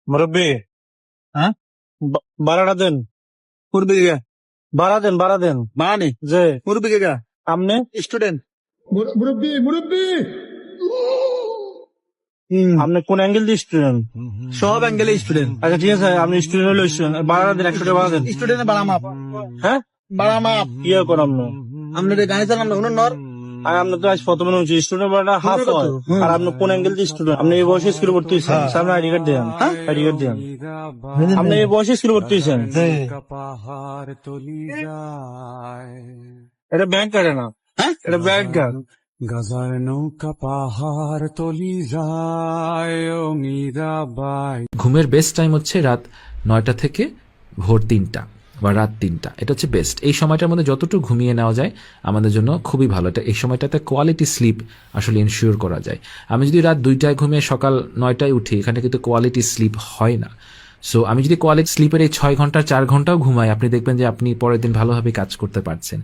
মুরব্বী, হ্যাঁ ভাড়াটা দেন। মুরব্বী কে ভাড়া দেন বানি যে মুরব্বী কে আপনি স্টুডেন্ট মুরব্বী মুরব্বী আপনি কোন অ্যাঙ্গেল দিয়ে স্টুডেন্ট? সব অ্যাঙ্গেলে স্টুডেন্ট। আচ্ছা ঠিক আছে, আপনি স্টুডেন্ট হলে স্টুডেন্ট ভাড়া দেন, 100 টাকা ভাড়া দেন। স্টুডেন্টের বাড়া মাপ হ্যাঁ, বাড়া মাপ ইয়ে কর আপনি। আপনার গাড়ি চালান না হুনুন নর আর আপনি তো আজ প্রথমে হচ্ছে স্টুডেন্ট ভাড়াটা হাফ পনেরো হয়। তো, আর আপনি কোন অ্যাঙ্গেল দিয়ে স্টুডেন্ট? আপনি এই বয়সে স্কুলে ভর্তি হয়েছেন, সামনে আইডি কার্ড দেন। আইডি কার্ড দেন। আপনি এই বয়সে স্কুলে ভর্তি হয়েছেন, এটা ব্যাংক কার্ডে না, এটা ব্যাংক কার্ড। গাজার নৌকা পাহাড় তলি যায় ও মীরাবাই। ঘুমের বেস্ট টাইম হচ্ছে রাত 9টা থেকে ভোর 3টা বা রাত 3টা, এটা হচ্ছে বেস্ট। এই সময়টার মধ্যে যতটুকু ঘুমিয়ে নেওয়া যায় আমাদের জন্য খুবই ভালো। এটা এই সময়টাতে কোয়ালিটি স্লিপ আসলে ইনশিওর করা যায়। আমি যদি রাত 2টায় ঘুমিয়ে সকাল 9টায় উঠি, এখানে কিন্তু কোয়ালিটি স্লিপ হয় না। সো আমি যদি কোয়ালিটি স্লিপের এই 6 ঘন্টা 4 ঘন্টাও ঘুমাই, আপনি দেখবেন যে আপনি পরের দিন ভালোভাবে কাজ করতে পারছেন।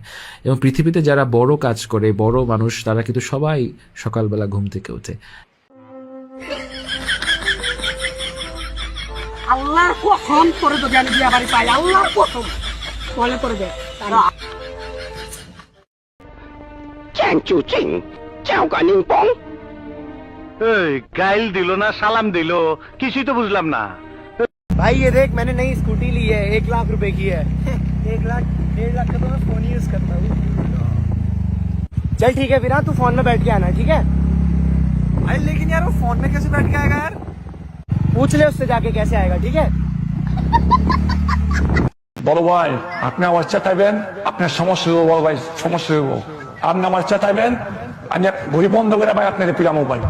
এবং পৃথিবীতে যারা বড় কাজ করে, বড় মানুষ, তারা কিন্তু সবাই সকালবেলা ঘুম থেকে ওঠে। আল্লাহর কসম করে যদি আমি বিয়া বাড়ি পাই, আল্লাহর কসম মনে করে দে তারা গাইল দিল না সালাম দিল, কিছুই তো বুঝলাম না। भाई ये देख, मैंने नई स्कूटी ली है, 1 लाख रुपए की है। 1 लाख 1.5 लाख का तो मैं फोन यूज करता हूँ। चल ठीक है फिर, हाँ तू फोन में बैठ के आना, ठीक है ভাই लेकिन यार वो फोन में कैसे बैठ के आएगा यार? पूछ ले उससे जाके कैसे आएगा, ठीक है। বড় ভাই, আপনি আমার চেতাইবেন, আপনার সমস্যা হইব। বড় ভাই সমস্যা হইব, আপনি আমার চেতাইবেন, আমি গরিব বন্ধ করে ভাই আপনার পিরামো ভাই।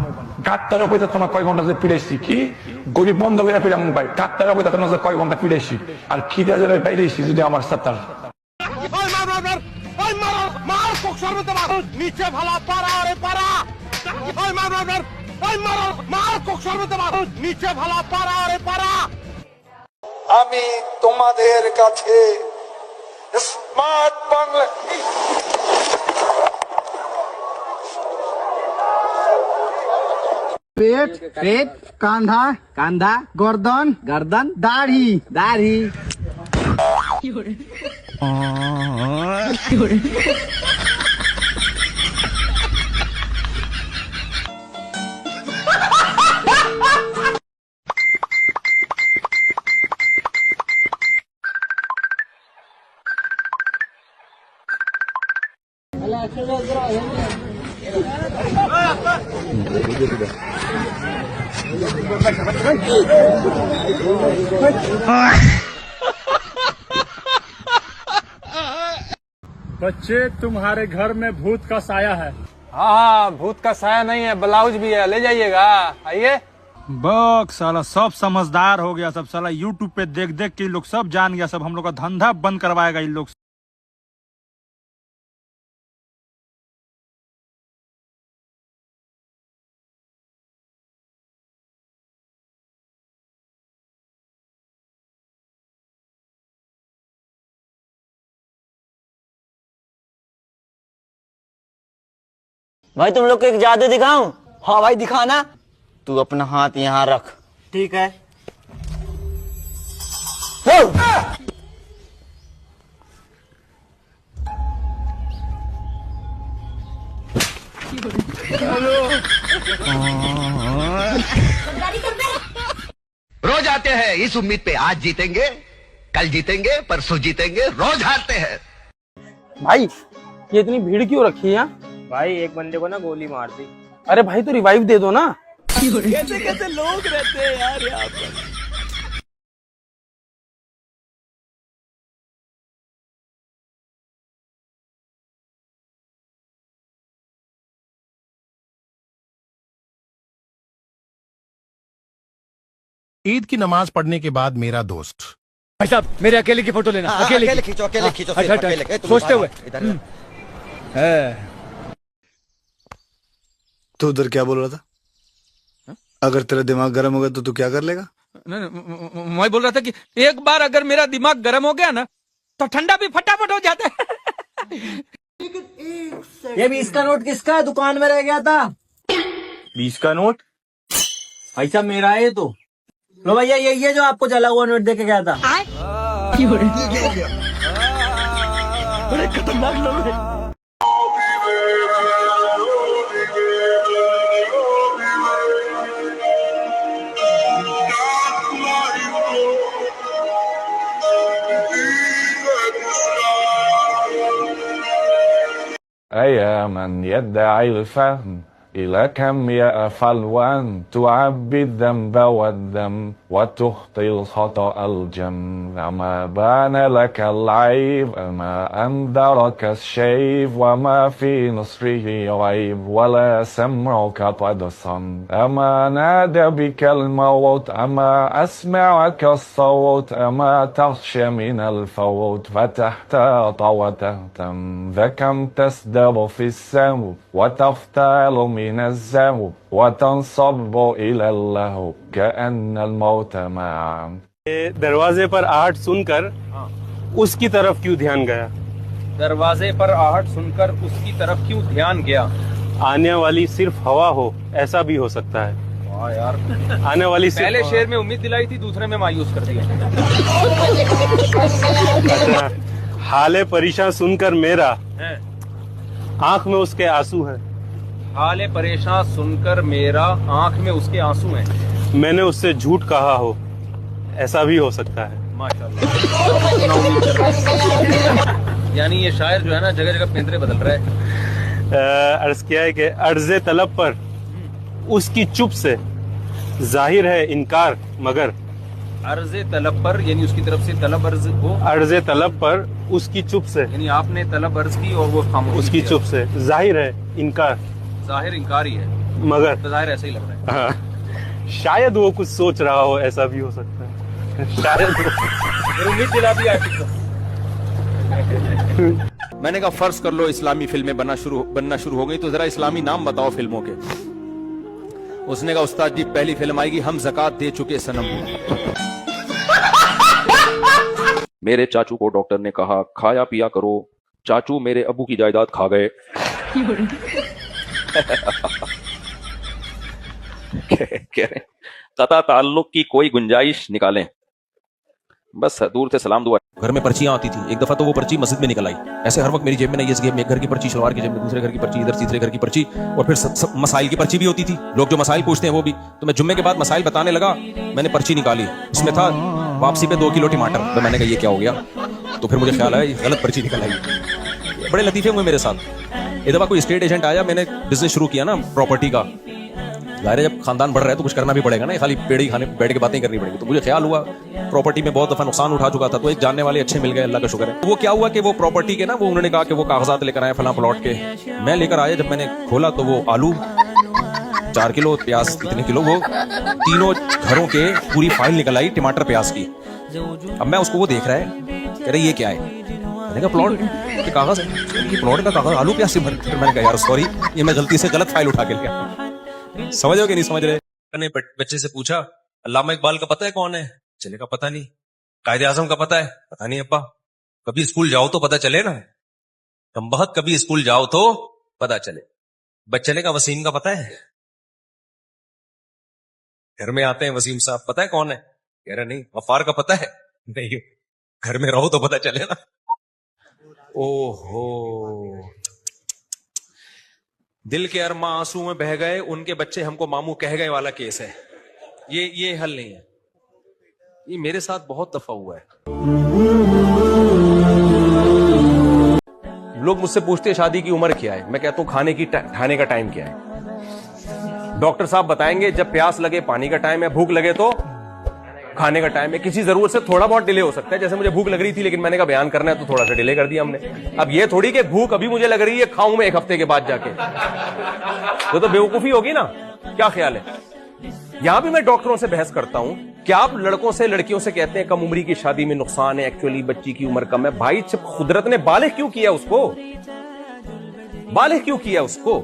ডাক্তারের উপরে তোমার কয় ঘন্টা যে পিড়াইছি, কি গরিব বন্ধ করে পিরামো ভাই। ডাক্তারের উপরে তোমার কয় ঘন্টা পিড়াইছি, আর খিদে যাবে পাইরেছি যদি আমার সাথে নিচে ভালা পারা রে পারা, নিচে ভালা পারা রে পারা। আমি তোমাদের কাছে স্মার্ট বাংলা पेट पेट कांधा कांधा गर्दन गर्दन दाढ़ी दाढ़ी बच्चे, तुम्हारे घर में भूत का साया है। हाँ, भूत का साया नहीं है, ब्लाउज भी है, ले जाइएगा। आइए। बक साला सब समझदार हो गया, सब साला यूट्यूब पे देख देख के ये लोग सब जान गया, सब हम लोग का धंधा बंद करवाएगा इन लोग। भाई तुम लोग को एक जादू दिखाऊं? हाँ भाई दिखाना। तू अपना हाथ यहाँ रख। ठीक है। रोज आते हैं इस उम्मीद पे, आज जीतेंगे, कल जीतेंगे, परसों जीतेंगे, रोज हारते हैं। भाई ये इतनी भीड़ क्यों रखी है? भाई एक बंदे को ना गोली मार दी। अरे भाई तो रिवाइव दे दो ना। कैसे कैसे लोग रहते हैं यार यहाँ पर। ईद की नमाज पढ़ने के बाद मेरा दोस्त, भाई साहब, मेरे अकेले की फोटो लेना। अकेले खींचो, अकेले खींचो, अच्छा, सिर्फ अकेले। तुम सोचते हुए। इधर इधर। तू उधर क्या बोल रहा था? अगर तेरा दिमाग गर्म होगा तो तू क्या कर लेगा? मैं बोल रहा था कि एक बार अगर मेरा दिमाग गर्म हो गया ना, तो ठंडा भी फटाफट हो जाता है। ये 20 का नोट किसका है? दुकान में रह गया था। 20 का नोट? भाई साहब मेरा है ये तो। लो भैया ये जो आपको जला हुआ नोट दे के गया था। बड़े खतरनाक लोग हैं। أيا من يدعي الفهم إلى كم يأفل وأن تعبي الذنب والدم وتخطي الخطأ الجم وما بان لك العيب وما أنذرك الشيب وما في نصره غيب ولا سمعك قد صم أما نادى بك الموت أما أسمعك الصوت أما تخشى من الفوت فتحتاط وتهتم فكم تسدب في السم وتفتال من الذنب وتنصب إلى اللهو كأن الموت معا. दरवाजे पर आहट सुनकर उसकी तरफ क्यों ध्यान गया? दरवाजे पर आहट सुनकर उसकी तरफ क्यों ध्यान गया? आने वाली सिर्फ हवा हो, ऐसा भी हो सकता है. वाह यार, आने वाली पहले शेर में उम्मीद दिलाई थी, दूसरे में मायूस कर दिया. अच्छा, हाले परेशान सुनकर मेरा आंख में उसके आंसू है. हाले परेशान सुनकर मेरा आंख में उसके आंसू हैं. मैंने उससे झूठ कहा हो, ऐसा भी हो सकता है. माशाल्लाह. यानी ये शायर जो है ना, जगह जगह पेंतरे बदल रहा है. अर्ज किया है कि अर्ज़े तलब पर उसकी चुप से जाहिर है इनकार मगर. अर्ज़े तलब पर यानी उसकी तरफ से तलब अर्ज हो. अर्ज़े तलब पर उसकी चुप से यानी आपने तलब अर्ज की और वो खामोश. उसकी चुप से जाहिर है इनकार. जाहिर इनकार ही है मगर तो जाहिर ऐसा ही लग रहा है. हाँ, शायद वो कुछ सोच रहा हो, ऐसा भी हो सकता है. शायद उम्मीद दिला दी आशिक को. मैंने कहा फर्ज कर लो इस्लामी फिल्में बनना शुरू हो गई, तो जरा इस्लामी नाम बताओ फिल्मों के. उसने कहा उस्ताद जी पहली फिल्म आएगी हम ज़कात दे चुके सनम. मेरे चाचू को डॉक्टर ने कहा खाया पिया करो, चाचू मेरे अबू की जायदाद खा गए. कह रहे कता ताल्लुक की कोई गुंजाइश निकालें. बस दूर से सलाम दुआ. घर में पर्चियां आती थी, एक दफा तो वो पर्ची मस्जिद में निकल आई. ऐसे हर वक्त मेरी जेब में नहीं, इस जेब में एक घर की पर्ची, शलवार की जेब में दूसरे घर की पर्ची, इधर तीसरे घर की पर्ची, और फिर मसाइल की पर्ची भी होती थी. लोग जो मसाइल पूछते हैं वो भी. तो मैं जुम्मे के बाद मसाइल बताने लगा, मैंने पर्ची निकाली, उसमें था वापसी पे 2 किलो टमाटर. तो मैंने कहा ये क्या हो गया? तो फिर मुझे ख्याल आया ये गलत पर्ची निकल आई. बड़े लतीफे हुए मेरे साथ. एक दफा कोई एस्टेट एजेंट आया, मैंने बिजनेस शुरू किया ना प्रॉपर्टी का. जाहिर है जब खानदान बढ़ रहा है तो कुछ करना भी पड़ेगा ना, खाली पेड़ ही खाने बैठ के बातें करनी पड़ेगी. तो मुझे ख्याल हुआ प्रॉपर्टी में बहुत दफा नुकसान उठा चुका था, तो एक जानने वाले अच्छे मिल गए, अल्लाह का शुक्र है. वो क्या हुआ कि वो प्रॉपर्टी के ना, वो उन्होंने कहा कि वो कागजात लेकर आए फलां प्लॉट के. मैं लेकर आया, जब मैंने खोला तो वो आलू 4 किलो, प्याज इतने किलो, वो तीनों घरों के पूरी फाइल निकल आई टमाटर प्याज की. अब मैं उसको, वो देख रहा है, कह रहे ये क्या है? मैंने कहा प्लॉट के कागज है, ये प्लॉट का कागज आलू प्याज से भर. फिर मैंने कहा यार सॉरी, ये मैं गलती से गलत फाइल उठा के लिया. समझ रहे हो कि नहीं समझ रहे? ने बच्चे से पूछा अल्लामा इकबाल का पता है कौन है? चले का पता नहीं. कायदे आजम का पता है? पता नहीं अब्बा. कभी स्कूल जाओ तो पता चले ना. कम बहुत कभी स्कूल जाओ तो पता चले. बच्चे का वसीम का पता है? घर में आते हैं वसीम साहब, पता है कौन है? कह रहे नहीं. गफ्फार का पता है? नहीं. घर में रहो तो पता चले ना. ओहो, दिल के अरमा आंसू में बह गए, उनके बच्चे हमको मामू कह गए वाला केस है. ये हल नहीं है. ये मेरे साथ बहुत दफा हुआ है. लोग मुझसे पूछते हैं शादी की उम्र क्या है, मैं कहता हूं खाने का टाइम क्या है. डॉक्टर साहब बताएंगे जब प्यास लगे पानी का टाइम है, भूख लगे तो खाने का टाइम है. किसी जरूरत से थोड़ा बहुत डिले हो सकता है, जैसे मुझे भूख लग रही थी लेकिन मैंने कहा बयान करना है तो थोड़ा सा डिले कर दिया हमने. अब ये थोड़ी कि भूख अभी मुझे लग रही है, खाऊं मैं 1 हफ्ते के बाद जाके, तो बेवकूफी होगी ना. क्या ख्याल है? यहां भी मैं डॉक्टरों से बहस करता हूं. क्या आप लड़कों से लड़कियों से कहते हैं कम उम्री की शादी में नुकसान है, एक्चुअली बच्ची की उम्र कम है? भाई जब कुदरत ने बालिग क्यों किया उसको, बालिग क्यों किया उसको,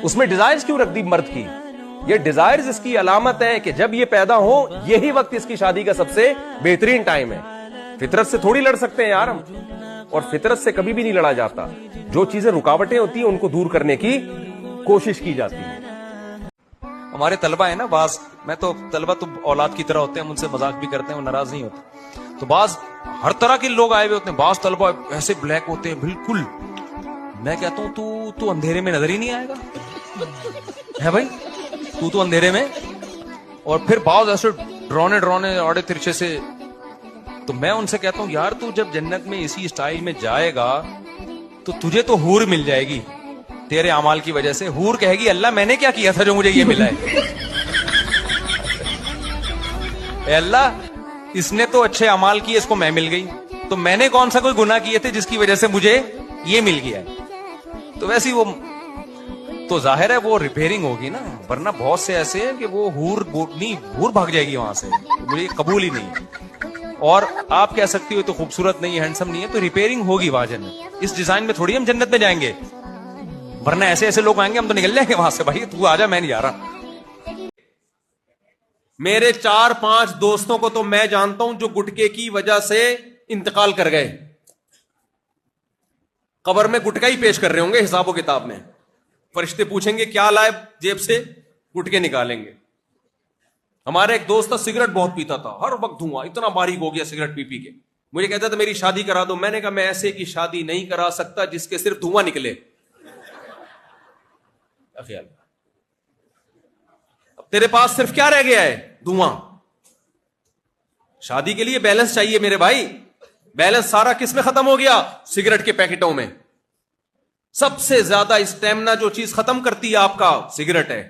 उसमें डिजायर्स क्यों रख दी मर्द की? ये डिजायर्स इसकी अलामत है कि जब ये पैदा हो यही वक्त इसकी शादी का सबसे बेहतरीन टाइम है. फितरत से थोड़ी लड़ सकते हैं यार हम, और फितरत से कभी भी नहीं लड़ा जाता. जो चीजें रुकावटें होती हैं उनको दूर करने की कोशिश की जाती है. हमारे तलबा है ना बाज, मैं तो तलबा तो औलाद की तरह होते हैं, उनसे मजाक भी करते हैं, वो नाराज नहीं होते। तो बाज हर तरह के लोग आए हुए होते हैं, बाज तलबा ऐसे ब्लैक होते हैं बिल्कुल। मैं कहता हूँ तू अंधेरे में नजर ही नहीं आएगा है भाई, तू अंधेरे में। और फिर बाज ऐसे ड्रोने औड़े तिरछे से। तो मैं उनसे कहता हूँ यार तू जब जन्नत में इसी स्टाइल में जाएगा तो तुझे तो हूर मिल जाएगी तेरे अमाल की वजह से। हूर कहेगी अल्लाह मैंने क्या किया था जो मुझे ये मिला है। अल्लाह इसने तो अच्छे अमाल किए, इसको मैं मिल गई, तो मैंने कौन सा कोई गुनाह किए थे जिसकी वजह से मुझे ये मिल गया है। तो वैसे वो तो जाहिर है वो रिपेयरिंग होगी ना, वरना बहुत से ऐसे हैं कि वो हूर भाग जाएगी वहां से, मुझे कबूल ही नहीं। और आप कह सकती हो तो खूबसूरत नहीं है, हैंडसम नहीं है, तो रिपेयरिंग होगी वहां जन्नत। इस डिजाइन में थोड़ी हम जन्नत में जाएंगे, वरना ऐसे ऐसे लोग आएंगे हम तो निकल जाएंगे वहां से। भाई तू आजा, मैं नहीं आ रहा। मेरे 4-5 दोस्तों को तो मैं जानता हूं जो गुटके की वजह से इंतकाल कर गए, कब्र में गुटका ही पेश कर रहे होंगे हिसाबो किताब में। फरिश्ते पूछेंगे क्या लाए जेब से, गुटके निकालेंगे। हमारा एक दोस्त था, सिगरेट बहुत पीता था, हर वक्त धुआं, इतना बारीक हो गया सिगरेट पी पी के। मुझे कहता था मेरी शादी करा दो। मैंने कहा मैं ऐसे की शादी नहीं करा सकता जिसके सिर्फ धुआं निकले। ख्याल अब तेरे पास सिर्फ क्या रह गया है, धुआं। शादी के लिए बैलेंस चाहिए मेरे भाई, बैलेंस सारा किस में खत्म हो गया, सिगरेट के पैकेटों में। सबसे ज्यादा स्टेमिना जो चीज खत्म करती है आपका, सिगरेट है।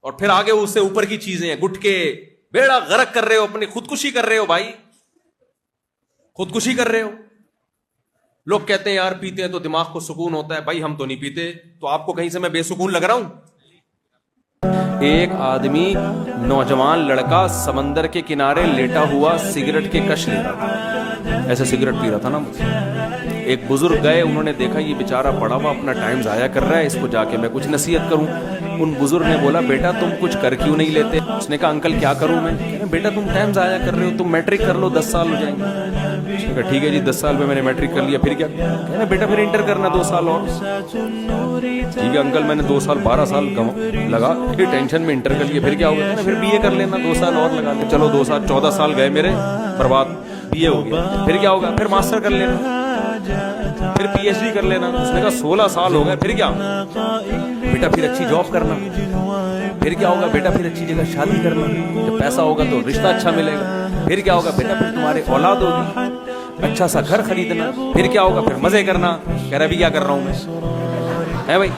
और फिर आगे उससे ऊपर की चीजें हैं, गुटके। बेड़ा गर्क कर रहे हो, अपनी खुदकुशी कर रहे हो भाई, खुदकुशी कर रहे हो। लोग कहते हैं यार पीते हैं तो दिमाग को सुकून होता है। भाई हम तो नहीं पीते, तो आपको कहीं से मैं बेसुकून लग रहा हूं। एक आदमी, नौजवान लड़का, समंदर के किनारे लेटा हुआ सिगरेट के कश ले रहा था, ऐसे सिगरेट पी रहा था ना। एक बुजुर्ग गए, उन्होंने देखा ये बेचारा पड़ा हुआ अपना टाइम जाया कर रहा है, इसको जाके मैं कुछ नसीहत करूं। उन बुजुर्ग ने बोला बेटा तुम कुछ कर क्यों नहीं लेते। उसने कहा अंकल क्या करूं मैं। कह रहे बेटा तुम टाइम जाया कर रहे हो, तुम मैट्रिक कर लो, 10 साल हो जाएंगे। उसने कहा ठीक है जी 10 साल में मैंने मैट्रिक कर लिया, फिर क्या। कह रहे बेटा फिर इंटर करना 2 साल और। ठीक है अंकल मैंने 2 साल 12 साल लगा, फिर टेंशन में इंटर कर लिया, फिर क्या होगा। फिर बीए कर लेना, 2 साल और लगा ले। चलो 2 साल 14 साल गए मेरे बर्बाद, बीए हो गया। फिर क्या होगा, फिर मास्टर कर लेना, फिर पीएचडी कर लेना। उसने कहा 16 साल हो गए, फिर क्या बेटा, फिर अच्छी जॉब करना। फिर क्या होगा बेटा, फिर अच्छी जगह शादी करना, जब पैसा होगा तो रिश्ता अच्छा मिलेगा। फिर क्या होगा बेटा, फिर तुम्हारे औलाद होगी, अच्छा सा घर खरीदना। फिर क्या होगा, फिर मजे करना। कह रहा भी क्या कर रहा हूं मैं, है भाई।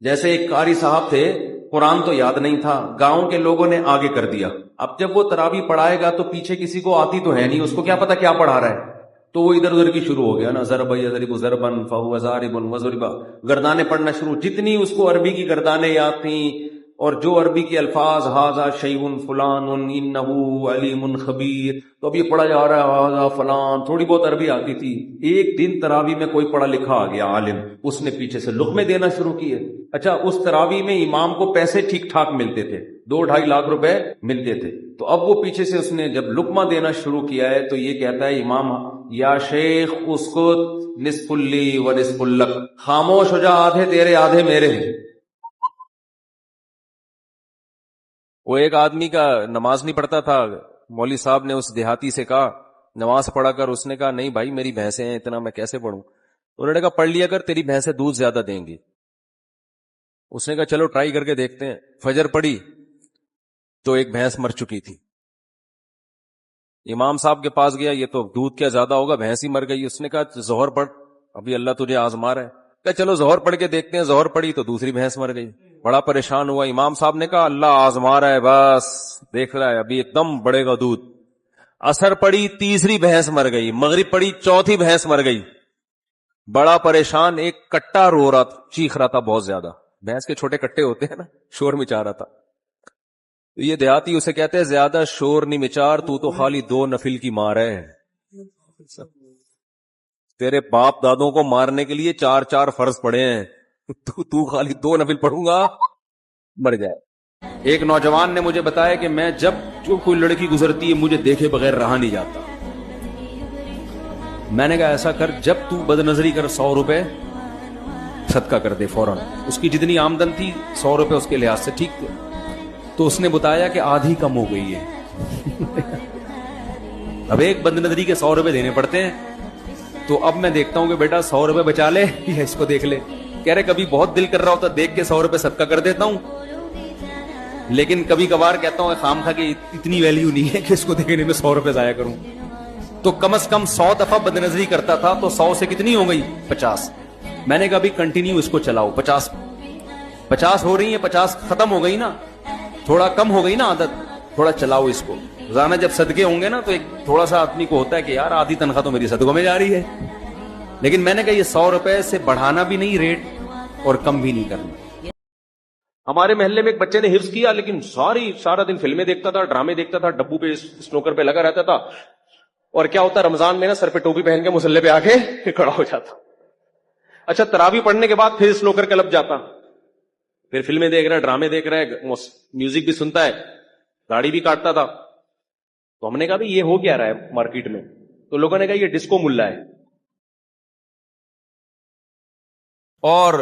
जैसे एक कारी साहब थे, कुरान तो याद नहीं था, गांव के लोगों ने आगे कर दिया। अब जब वो तरावी पढ़ाएगा तो पीछे किसी को आती तो है नहीं, उसको क्या पता क्या पढ़ा रहा है, तो वो इधर उधर की शुरू हो गया ना, ज़रबन फहुव ज़ारिबुन वज़रिबा, गर्दाने पढ़ना शुरू। जितनी उसको अरबी की गर्दाने याद थी, और जो अरबी के अल्फाज, हाजा शैउन फुलानुन इन्नहु अलीमुन खबीर, तो अब ये पढ़ा जा रहा है हाजा फलान। थोड़ी बहुत अरबी आती थी। एक दिन तरावी में कोई पढ़ा लिखा आ गया आलिम, उसने पीछे से लुक़मे देना शुरू किए। अच्छा, उस तरावी में इमाम को पैसे ठीक ठाक मिलते थे, 2-2.5 लाख रुपए मिलते थे। तो अब वो पीछे से उसने जब लुक़मा देना शुरू किया है, तो ये कहता है इमाम या शेख उसको निस्फुल्ली व निस्फुल्लक, खामोश हो जा, आधे तेरे आधे मेरे। वो एक आदमी का नमाज नहीं पढ़ता था, मौलवी साहब ने उस देहाती से कहा नमाज पढ़ा कर। उसने कहा नहीं भाई मेरी भैंसें हैं, इतना मैं कैसे पढ़ूं। तो उन्होंने कहा पढ़ लिया कर, तेरी भैंसें दूध ज्यादा देंगी। उसने कहा चलो ट्राई करके देखते हैं। फजर पढ़ी तो एक भैंस मर चुकी थी। इमाम साहब के पास गया, ये तो दूध क्या ज्यादा होगा, भैंस ही मर गई। उसने कहा जोहर पढ़, अभी अल्लाह तुझे आजमा रहा है। कहा चलो जोहर पढ़ के देखते हैं। जोहर पढ़ी तो दूसरी भैंस मर गई। बड़ा परेशान हुआ। इमाम साहब ने कहा अल्लाह आजमा रहा है, बस देख रहा है, अभी एकदम बढ़ेगा दूध। असर पड़ी, तीसरी भैंस मर गई। मगरिब पड़ी, चौथी भैंस मर गई। बड़ा परेशान, एक कट्टा रो रहा, चीख रहा था बहुत ज्यादा। भैंस के छोटे कट्टे होते हैं ना, शोर मचा रहा था। तो ये देहाती उसे कहते हैं ज्यादा शोर नहीं मिचार, तू तो खाली 2 नफिल की मार है। तेरे बाप दादों को मारने के लिए 4-4 फर्ज पड़े हैं, तू खाली 2 नफिल पढ़ूंगा मर जाए। एक नौजवान ने मुझे बताया कि मैं जब जो कोई लड़की गुजरती है मुझे देखे बगैर रहा नहीं जाता। मैंने कहा ऐसा कर, जब तू बदनजरी कर 100 रुपए صدقہ کر دے فوراً. اس کی جتنی آمدن تھی 100 روپے اس کے لحاظ سے ٹھیک تھے, تو اس نے بتایا کہ آدھی کم ہو گئی ہے. اب ایک بد نظری کے 100 روپے دینے پڑتے ہیں, تو اب میں دیکھتا ہوں کہ بیٹا 100 روپے بچا لے یا اس کو دیکھ لے. کہہ رہے کبھی بہت دل کر رہا ہوتا دیکھ کے 100 روپے صدقہ کر دیتا ہوں, لیکن کبھی کبھار کہتا ہوں خام خواہ کہ اتنی ویلیو نہیں ہے کہ اس کو دیکھنے میں 100 روپے ضائع کروں. تو کم از کم 100 دفعہ بد نظری کرتا تھا, تو 100 سے کتنی ہو گئی 50. میں نے کہا بھی کنٹینیو اس کو چلاؤ, 50 ہو رہی ہیں, 50 ختم ہو گئی نا, تھوڑا کم ہو گئی نا عادت, تھوڑا چلاؤ اس کو. روزانہ جب صدقے ہوں گے نا تو ایک تھوڑا سا آدمی کو ہوتا ہے کہ یار آدھی تنخواہ تو میری صدقوں میں جا رہی ہے. لیکن میں نے کہا یہ 100 روپے سے بڑھانا بھی نہیں ریٹ اور کم بھی نہیں کرنا. ہمارے محلے میں ایک بچے نے حفظ کیا, لیکن سارا دن فلمیں دیکھتا تھا, ڈرامے دیکھتا تھا, ڈبو پہ سنوکر پہ لگا رہتا تھا. اور کیا ہوتا رمضان میں نا سر پہ ٹوپی پہن کے مصلے پہ آ کے کھڑا ہو جاتا. اچھا تراویح پڑھنے کے بعد پھر سنوکر کلب جاتا, پھر فلمیں دیکھ رہا ہے, ڈرامے دیکھ رہا ہے, میوزک بھی سنتا ہے, گاڑی بھی کاٹتا تھا. تو ہم نے کہا یہ ہو کیا رہا ہے مارکیٹ میں؟ تو لوگوں نے کہا یہ ڈسکو ملا ہے. اور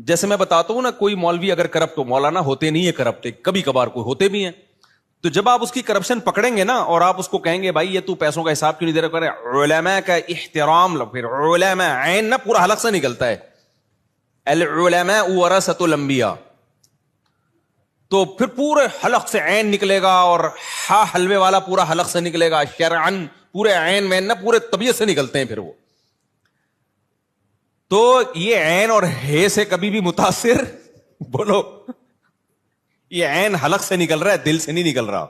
جیسے میں بتاتا ہوں نا, کوئی مولوی اگر کرپٹ ہو, مولانا ہوتے نہیں ہے کرپٹ, کبھی کبھار کوئی ہوتے بھی ہیں, تو جب آپ اس کی کرپشن پکڑیں گے نا اور آپ اس کو کہیں گے بھائی یہ تو پیسوں کا حساب کیوں نہیں دے رہا, کرے علماء کا احترام لو, پھر علماء عین نا پورا حلق سے نکلتا ہے, العلماء ورثۃ الانبیاء, تو پھر پورے حلق سے عین نکلے گا, اور ہا حلوے والا پورا حلق سے نکلے گا, شرعن پورے عین میں نا پورے طبیعت سے نکلتے ہیں پھر وہ. تو یہ عین اور ہے سے کبھی بھی متاثر بولو, یہ عین حلق سے نکل رہا ہے, دل سے نہیں نکل رہا.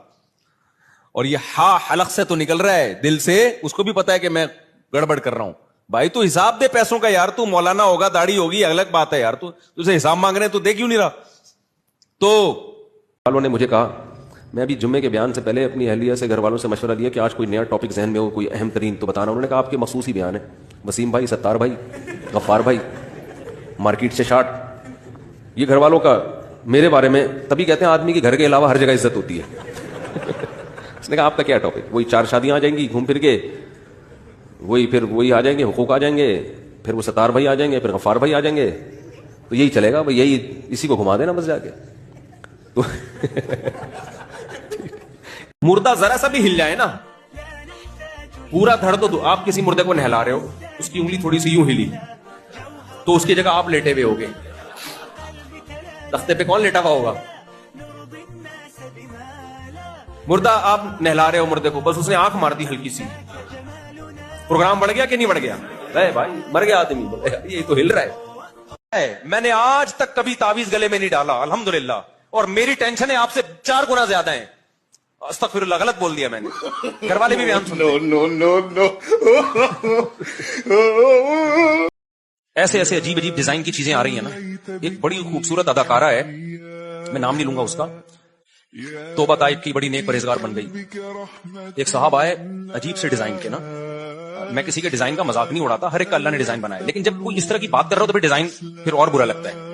اور یہ ہا حلق سے تو نکل رہا ہے, دل سے. اس کو بھی پتا ہے کہ میں گڑبڑ کر رہا ہوں. بھائی تو حساب دے پیسوں کا یار, تو مولانا ہوگا, داڑھی ہوگی, الگ بات ہے یار, تو تجھے حساب مانگ رہے ہیں تو دے کیوں نہیں رہا. تو والوں نے مجھے کہا, میں ابھی جمعے کے بیان سے پہلے اپنی اہلیہ سے, گھر والوں سے مشورہ لیا کہ آج کوئی نیا ٹاپک ذہن میں ہو, کوئی اہم ترین تو بتانا. انہوں نے کہا آپ کے مخصوص ہی بیان ہے, وسیم بھائی, ستار بھائی, غفار بھائی, مارکیٹ سے شارٹ. یہ گھر والوں کا میرے بارے میں, تبھی کہتے ہیں آدمی کے گھر کے علاوہ ہر جگہ عزت ہوتی ہے. اس نے کہا آپ کا کیا ٹاپک؟ وہی 4 شادیاں آ جائیں گی گھوم پھر کے, وہی آ جائیں گے, حقوق آ جائیں گے, پھر وہ ستار بھائی آ جائیں گے, پھر غفار بھائی آ جائیں گے, تو یہی چلے گا. یہی اسی کو گھما دینا بس جا کے. تو مردہ ذرا سا بھی ہل جائے نا, پورا دھڑ تو آپ کسی مردے کو نہلا رہے ہو, اس کی انگلی تھوڑی سی یوں ہلی تو اس کی جگہ آپ لیٹے ہوئے ہوگے. تختے پہ کون لیٹا ہوا ہوگا؟ مردہ آپ نہلا رہے ہو مردے کو, بس اس نے آنکھ مار دی ہلکی سی, پروگرام بڑھ گیا کہ نہیں بڑھ گیا؟ بھائی مر گیا آدمی, یہ تو ہل رہا ہے. میں نے آج تک کبھی تعویذ گلے میں نہیں ڈالا الحمدللہ, اور میری ٹینشن ہے آپ سے 4 گنا زیادہ ہیں. استغفر اللہ, غلط بول دیا میں نے. گھر والے بھی بیان سنتے ایسے عجیب ڈیزائن کی چیزیں آ رہی ہیں نا. ایک بڑی خوبصورت اداکارہ ہے, میں نام نہیں لوں گا اس کا, توبہ طائب کی بڑی نیک پرہیزگار بن گئی. ایک صاحب آئے عجیب سے ڈیزائن کے نا, میں کسی کے ڈیزائن کا مذاق نہیں اڑاتا, ہر ایک کا اللہ نے ڈیزائن بنایا, لیکن جب کوئی اس طرح کی بات کر رہا ہو تو پھر ڈیزائن پھر اور برا لگتا ہے.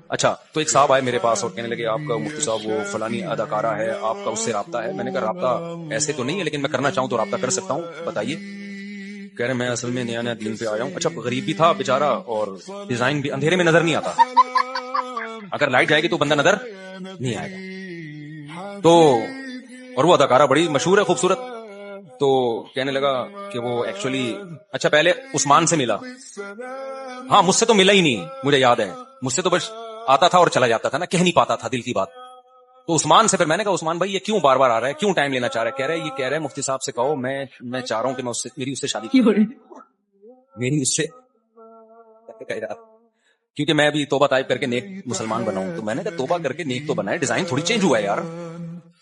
اچھا, تو ایک صاحب آئے میرے پاس اور کہنے لگے آپ کا مفتی صاحب وہ فلانی اداکارہ ہے, آپ کا اس سے رابطہ ہے. میں نے کہا رابطہ ایسے تو نہیں ہے, لیکن میں کرنا چاہوں تو رابطہ کر سکتا ہوں, بتائیے. کہہ رہے میں اصل میں نیا دن پہ آیا ہوں. اچھا, غریب بھی تھا بیچارہ, اور ڈیزائن بھی اندھیرے میں نظر نہیں آتا, اگر لائٹ جائے گی تو بندہ نظر نہیں آئے گا. تو اور وہ اداکارہ بڑی مشہور ہے, خوبصورت. تو کہنے لگا کہ وہ ایکچولی, اچھا پہلے عثمان سے ملا. ہاں, مجھ سے تو ملا ہی نہیں, مجھے یاد ہے, مجھ سے تو بس آتا تھا اور چلا جاتا تھا نا, کہہ نہیں پاتا تھا دل کی بات. تو عثمان سے پھر میں نے کہا عثمان بھائی یہ کیوں بار بار آ رہا ہے, کیوں ٹائم لینا چاہ رہا ہے؟ کہہ رہے مفتی صاحب سے کہو میں چاہ رہا ہوں کہ میں میری اس سے شادی کی, میری اس سے, کیونکہ میں ابھی توبہ طائب کر کے نیک مسلمان بنا ہوں. تو میں نے کہا توبہ کر کے نیک تو بنا ہے, ڈیزائن تھوڑی چینج ہوا ہے یار.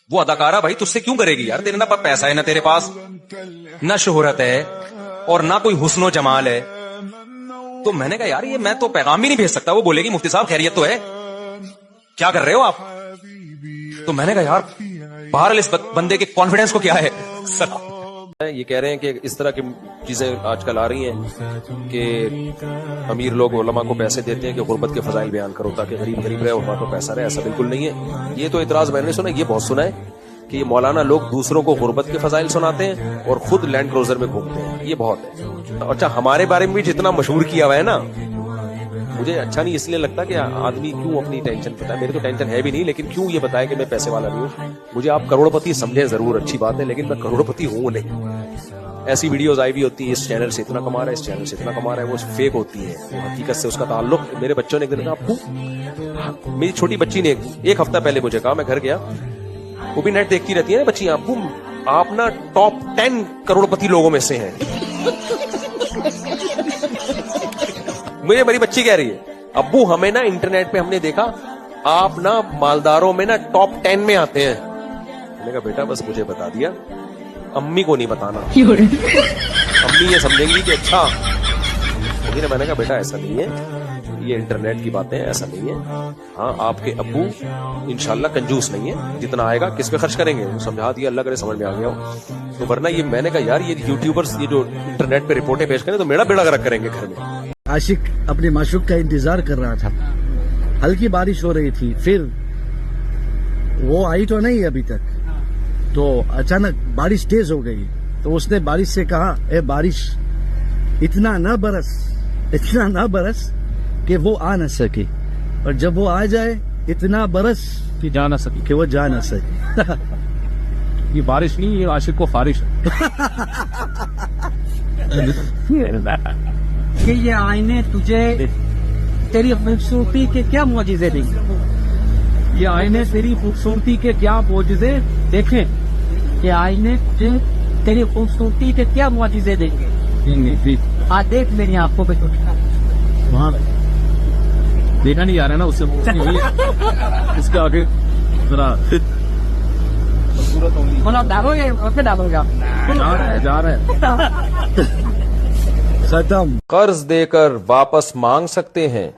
وہ اداکارہ بھائی تجھ سے کیوں کرے گی یار, تیرے نہ پیسہ ہے, نہ تیرے پاس نہ شہرت ہے, اور نہ کوئی حسن و جمال ہے. تو میں نے کہا یار یہ میں تو پیغام بھی نہیں بھیج سکتا. وہ بولے گی مفتی صاحب خیریت تو ہے, کیا کر رہے ہو آپ؟ تو میں نے کہا یار بہرحال اس بندے کے کانفیڈنس کو کیا ہے. یہ کہہ رہے ہیں کہ اس طرح کی چیزیں آج کل آ رہی ہیں کہ امیر لوگ علماء کو پیسے دیتے ہیں کہ غربت کے فضائل بیان کرو تاکہ غریب رہے, علماء کو پیسہ رہے. ایسا بالکل نہیں ہے. یہ تو اعتراض میں نے سنا, یہ بہت سنا ہے کہ یہ مولانا لوگ دوسروں کو غربت کے فضائل سناتے ہیں اور خود لینڈ کروزر میں گھومتے ہیں. یہ بہت ہے. اچھا, ہمارے بارے میں بھی جتنا مشہور کیا ہوا ہے نا, मुझे अच्छा नहीं इसलिए लगता कि आदमी क्यों अपनी टेंशन बताए, मेरी तो टेंशन है भी नहीं, लेकिन क्यों ये बताए कि मैं पैसे वाला नहीं हूँ। मुझे आप करोड़पति समझे जरूर, अच्छी बात है, लेकिन मैं करोड़पति हूँ नहीं। ऐसी वीडियोस आई भी होती है, इस चैनल से इतना कमा रहा है, इस चैनल से इतना कमा रहा है, वो फेक होती है, वो हकीकत से उसका ताल्लुक। मेरे बच्चों ने एक दिन कहा, आपको, मेरी छोटी बच्ची ने एक हफ्ता पहले मुझे कहा, मैं घर गया, वो भी नेट देखती रहती है ना बच्ची, आपको आप ना टॉप 10 करोड़पति लोगों में से हैं। मुझे मेरी बच्ची कह रही है, अब्बू हमें ना इंटरनेट पे हमने देखा आप ना मालदारों में ना टॉप 10 में आते हैं। मैंने कहा बेटा बस मुझे बता दिया, अम्मी को नहीं बताना। अम्मी ये समझेंगी कि अच्छा। मैंने कहा बेटा ऐसा नहीं है, ये इंटरनेट की बातें, ऐसा नहीं है। हाँ आपके अब्बू इंशाल्लाह कंजूस नहीं है, जितना आएगा किस पे खर्च करेंगे, वो समझा दिया, अल्लाह करे समझ में आ गया हो। तो वरना ये मैंने कहा यार ये यूट्यूबर्स ये जो इंटरनेट पे रिपोर्टें पेश करें तो मेरा बेड़ा गर्क करेंगे घर में। आशिक अपने माशूक का इंतजार कर रहा था, हल्की बारिश हो रही थी, फिर वो आई तो नहीं अभी तक, तो अचानक बारिश तेज हो गई, तो उसने बारिश से कहा, ए बारिश इतना ना बरस कि वो आ न सके, और जब वो आ जाए इतना बरस कि जा ना सकी, कि वो जा न सके। ये बारिश नहीं, ये आशिक को फारिश है। कि ये आईने तुझे तेरी खूबसूरती के क्या मौजिज़े देंगे? ये आईने तेरी खूबसूरती के क्या मौजिज़े देखें? ये आईने तुझे तेरी खूबसूरती के क्या मौजिज़े देंगे? हाँ देख मेरी आंखों पे तो वहाँ देखा नहीं आ रहा है ना, उससे इसके आगे जरा डालोगे डालोगा जा रहा है। खत्म। कर्ज देकर वापस मांग सकते हैं,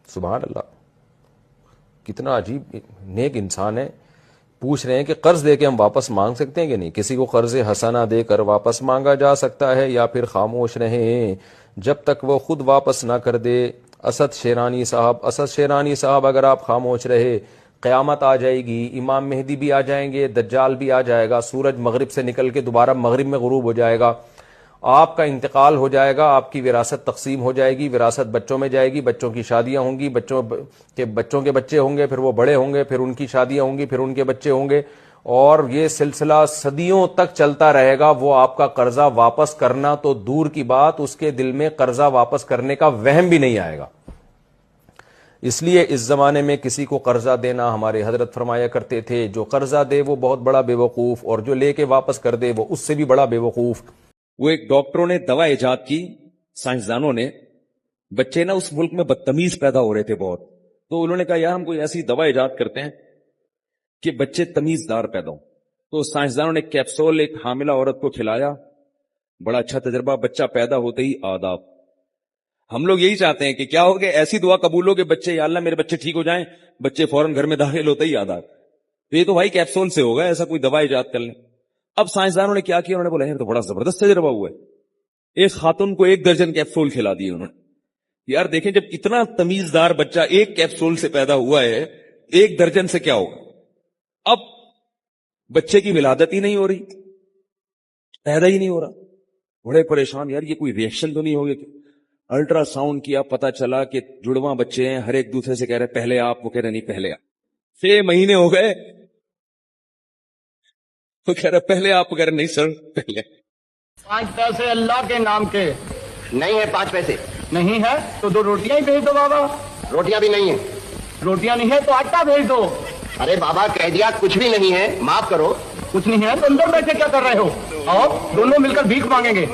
सुभान अल्लाह, कितना अजीब नेक इंसान है। पूछ रहे हैं कि कर्ज देके हम वापस मांग सकते हैं कि नहीं। किसी को कर्ज हसना देकर वापस मांगा जा सकता है या फिर खामोश रहें जब तक वो खुद वापस ना कर दे। असद शेरानी साहब अगर आप खामोश रहे, क़यामत आ जाएगी, इमाम मेहदी भी आ जाएंगे, दज्जाल भी आ जाएगा, सूरज मगरिब से निकल के दोबारा मगरिब में गुरूब हो जाएगा, आपका इंतकाल हो जाएगा, आपकी विरासत तकसीम हो जाएगी, विरासत बच्चों में जाएगी, बच्चों की शादियां होंगी, बच्चों के बच्चे होंगे, फिर वो बड़े होंगे, फिर उनकी शादियां होंगी, फिर उनके बच्चे होंगे, और ये सिलसिला सदियों तक चलता रहेगा। वो आपका कर्जा वापस करना तो दूर की बात, उसके दिल में कर्जा वापस करने का वहम भी नहीं आएगा। इसलिए इस जमाने में किसी को कर्जा देना, हमारे हजरत फरमाया करते थे, जो कर्जा दे वो बहुत बड़ा बेवकूफ, और जो लेके वापस कर दे वो उससे भी बड़ा बेवकूफ। वो एक डॉक्टरों ने दवा इजाद की, साइंसदानों ने, बच्चे ना उस मुल्क में बदतमीज पैदा हो रहे थे बहुत, तो उन्होंने कहा यार हम कोई ऐसी दवा इजाद करते हैं कि बच्चे तमीजदार पैदा हो। तो साइंसदानों ने कैप्सूल एक हामिला औरत को खिलाया, बड़ा अच्छा तजर्बा, बच्चा पैदा होते ही आदाब। हम लोग यही चाहते हैं कि क्या हो, कि ऐसी दुआ कबूल हो कि बच्चे, या अल्लाह मेरे बच्चे ठीक हो जाएं, बच्चे फौरन घर में दाखिल होते ही आदाब। तो ये तो भाई कैप्सूल से होगा, ऐसा कोई दवा इजाद कर लें। अब साइंसदानों ने क्या किया, उन्होंने बोला यार तो बड़ा जबरदस्त तजर्बा हुआ है, एक खातून को 1 दर्जन कैप्सूल खिला दिए उन्होंने। यार देखें, जब इतना तमीजदार बच्चा 1 कैप्सूल से पैदा हुआ है, 1 दर्जन से क्या होगा। अब बच्चे की विलादत ही नहीं हो रही, पैदा ही नहीं हो रहा, बड़े परेशान, यार ये कोई रिएक्शन तो नहीं हो गया। अल्ट्रासाउंड किया, पता चला कि जुड़वा बच्चे हैं, हर एक दूसरे से कह रहे पहले आप, वो कह रहे नहीं पहले आप। 6 महीने हो गए, वो कह रहे पहले आप, कह रहे नहीं सर पहले। 5 पैसे अल्लाह के नाम के नहीं है, 5 पैसे नहीं है तो 2 रोटियां ही भेज दो बाबा। रोटियां भी नहीं है, रोटियां नहीं है तो आटा भेज दो। अरे बाबा कह दिया कुछ भी नहीं है, माफ करो। कुछ नहीं है तो अंदर बैठे क्या कर रहे हो, आओ दोनों मिलकर भीख मांगेंगे।